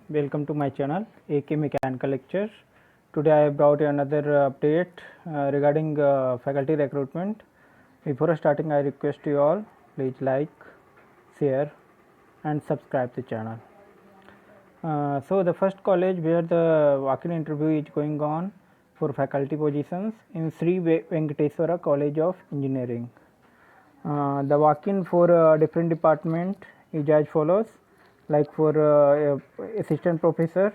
welcome to my channel AK Mechanical Lectures. Today I have brought another update regarding faculty recruitment. Before starting, I request you all please like, share and subscribe the channel. So the first college where the walk-in interview is going on for faculty positions in Sri Venkateswara College of Engineering. The walk-in for different department is as follows. Like for assistant professor,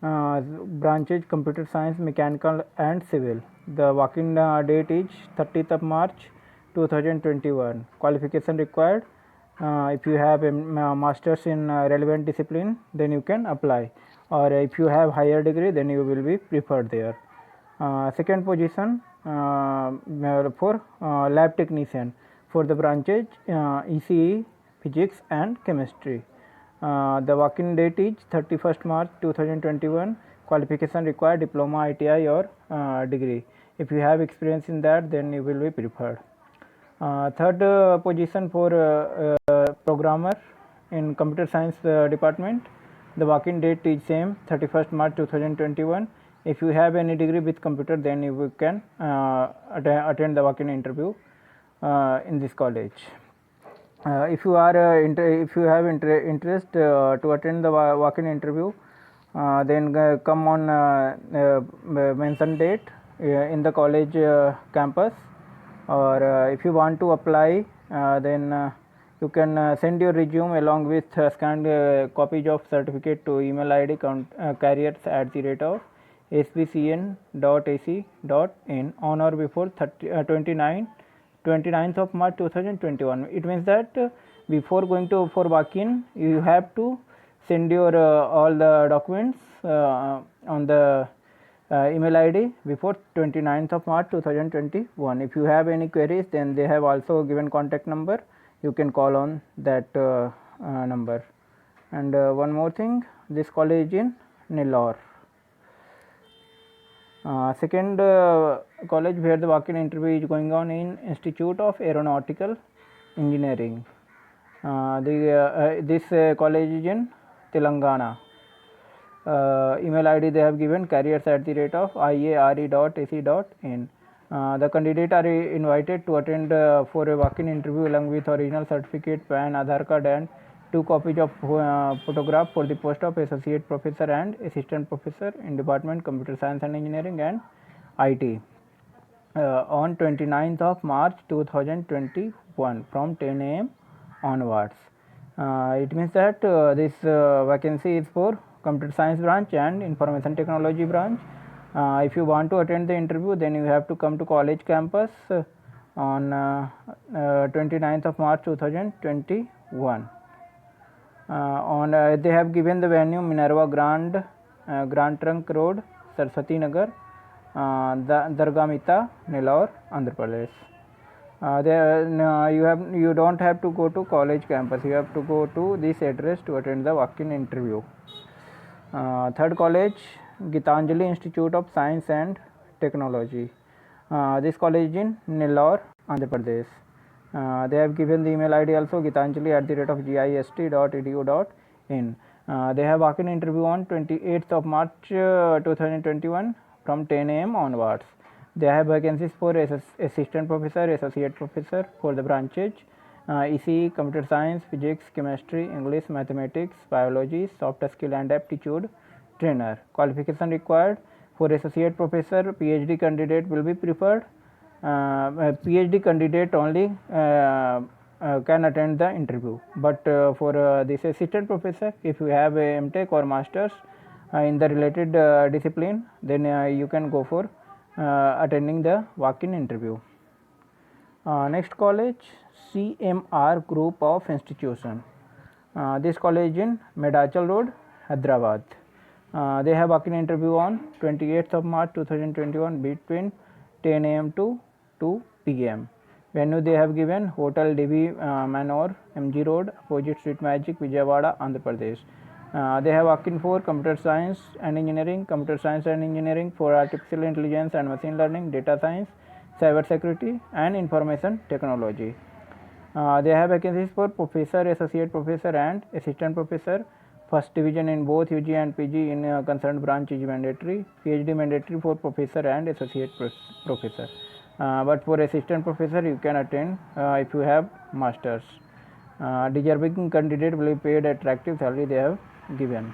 branches computer science, mechanical and civil. The walk-in date is 30th of March 2021. Qualification required. If you have a master's in relevant discipline, then you can apply, or if you have higher degree, then you will be preferred there. Second position for lab technician for the branches ECE, physics and chemistry. The walk-in date is 31st March 2021. Qualification required diploma, ITI or degree. If you have experience in that, then you will be preferred. Third position for programmer in computer science department. The walk-in date is same, 31st March 2021. If you have any degree with computer, then you can attend the walk-in interview in this college. If you are if you have interest to attend the walk-in interview, then come on mentioned date in the college campus, or if you want to apply, then you can send your resume along with scanned copies of certificate to email ID careers@sbcn.ac.in on or before 29th of March 2021. It means that before going to for walk-in, you have to send your all the documents on the email ID before 29th of March 2021. If you have any queries, then they have also given contact number. You can call on that number. And one more thing, this college in Nellore. Second college where the walk-in interview is going on in Institute of Aeronautical Engineering. This college is in Telangana. Email ID they have given careers@iare.ac.in. The candidates are invited to attend for a walk-in interview along with original certificate, PAN, Aadhaar card and 2 copies of photograph for the post of associate professor and assistant professor in department computer science and engineering and IT on 29th of March 2021 from 10 am onwards. It means that this vacancy is for computer science branch and information technology branch. If you want to attend the interview, then you have to come to college campus on 29th of March 2021. They have given the venue Minerva Grand Trunk Road, Saraswati Nagar, Dargamita, Nellore, Andhra Pradesh. You don't have to go to college campus. You have to go to this address to attend the walk-in interview. Third college, Gitanjali Institute of Science and Technology. This college in Nellore, Andhra Pradesh. They have given the email ID also gitanjali@gist.edu.in. They have walk-in interview on 28th of March 2021 from 10 am onwards. They have vacancies for assistant professor, associate professor for the branches ECE, computer science, physics, chemistry, English, mathematics, biology, soft skill and aptitude trainer. Qualification required for associate professor, PhD candidate will be preferred. PhD candidate only can attend the interview, but for this assistant professor, if you have a MTech or masters in the related discipline, then you can go for attending the walk-in interview. Next college, CMR Group of Institution. This college in Medachal Road, Hyderabad. They have walk-in interview on 28th of March 2021 between 10 am to 2 pm. Venue they have given Hotel DB Manor, MG Road, opposite Street Magic, Vijayawada, Andhra Pradesh. They have walk-in for computer science and engineering for artificial intelligence and machine learning, data science, cyber security and information technology. They have vacancies for professor, associate professor and assistant professor First division in both UG and PG in concerned branch is mandatory. PhD mandatory for professor and associate professor. But for assistant professor you can attend if you have masters. Deserving candidate will be paid attractive salary they have given.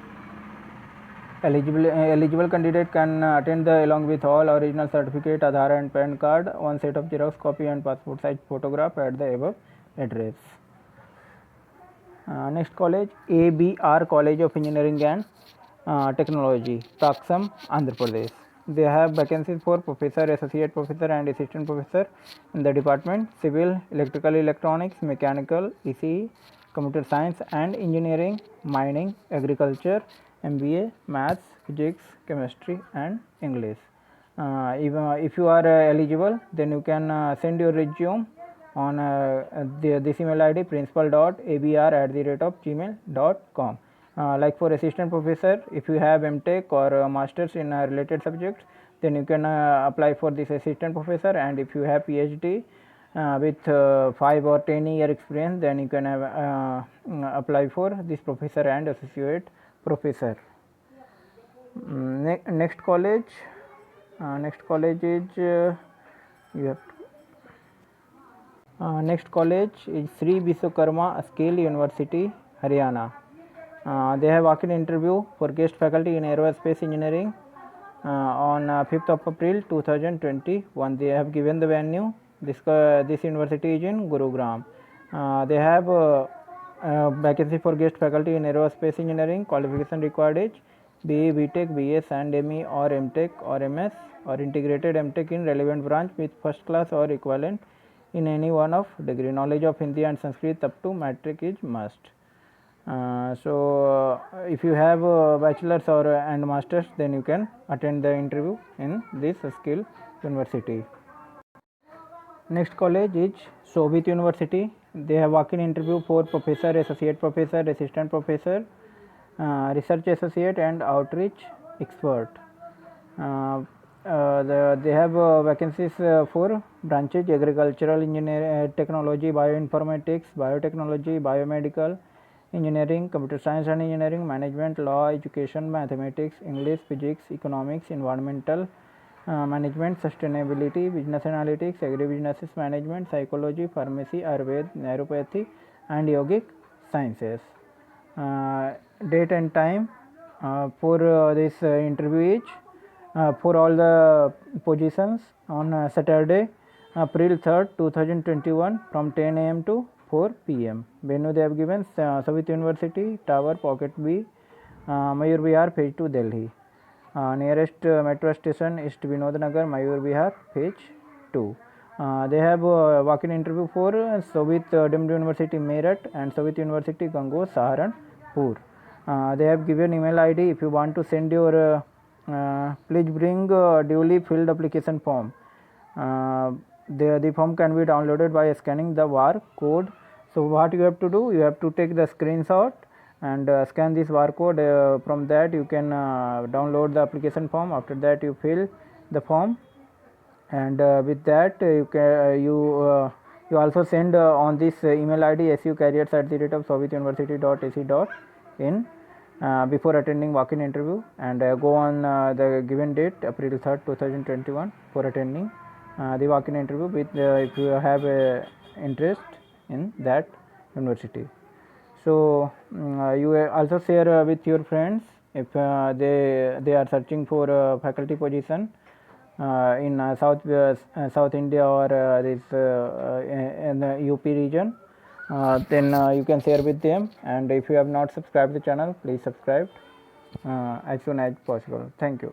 Eligible candidate can attend along with all original certificate, Aadhaar and PAN card, one set of Xerox copy and passport size photograph at the above address. Next college, ABR College of Engineering and Technology, Taksam, Andhra Pradesh. They have vacancies for professor, associate professor and assistant professor in the department civil, electrical, electronics, mechanical, ECE, computer science and engineering, mining, agriculture, MBA, maths, physics, chemistry and English. If you are eligible, then you can send your resume on this email ID principal.abr@gmail.com. Like for assistant professor, if you have MTech or masters in related subjects, then you can apply for this assistant professor, and if you have PhD with 5 or 10 year experience, then you can apply for this professor and associate professor. Next college is next college is Sri Vishwakarma Skill University, Haryana. They have walk-in interview for guest faculty in aerospace engineering on 5th of April 2021. They have given the venue. This university is in Gurugram. They have vacancy for guest faculty in aerospace engineering. Qualification required is BE, BTech, BS and ME or MTech or MS or integrated MTech in relevant branch with first class or equivalent in any one of degree. Knowledge of Hindi and Sanskrit up to matric is must. If you have bachelor's or and masters, then you can attend the interview in this skill university. Next college is Shobhit University. They have walk-in interview for professor, associate professor, assistant professor, research associate and outreach expert. They have vacancies for branches agricultural engineering, technology, bioinformatics, biotechnology, biomedical engineering, computer science and engineering, management, law, education, mathematics, English, physics, economics, environmental management, sustainability, business analytics, agribusiness management, psychology, pharmacy, Ayurveda, naturopathy and yogic sciences. Date and time for this interview is for all the positions on Saturday, April 3rd, 2021 from 10 am to 4 pm. Venue they have given Shobhit University, Tower, Pocket B, Mayur Vihar, Phase 2, Delhi. Nearest metro station is Vinod Nagar, Mayur Vihar, Phase 2. They have walk-in interview for Shobhit Deemed University, Meerut and Shobhit University, Gangoh, Saharanpur. They have given email ID. If you want to send your please bring duly filled application form. The form can be downloaded by scanning the QR code. So what you have to do, you have to take the screenshot and scan this QR code. From that you can download the application form. After that you fill the form, and with that you also send on this email ID sucareers@shobhituniversity.ac.in before attending walk-in interview, and go on the given date April 3rd, 2021 for attending the walk-in interview with if you have interest in that university. So you also share with your friends if they are searching for faculty position in South India or this in the UP region. Then you can share with them, and if you have not subscribed the channel, please subscribe as soon as possible. Thank you.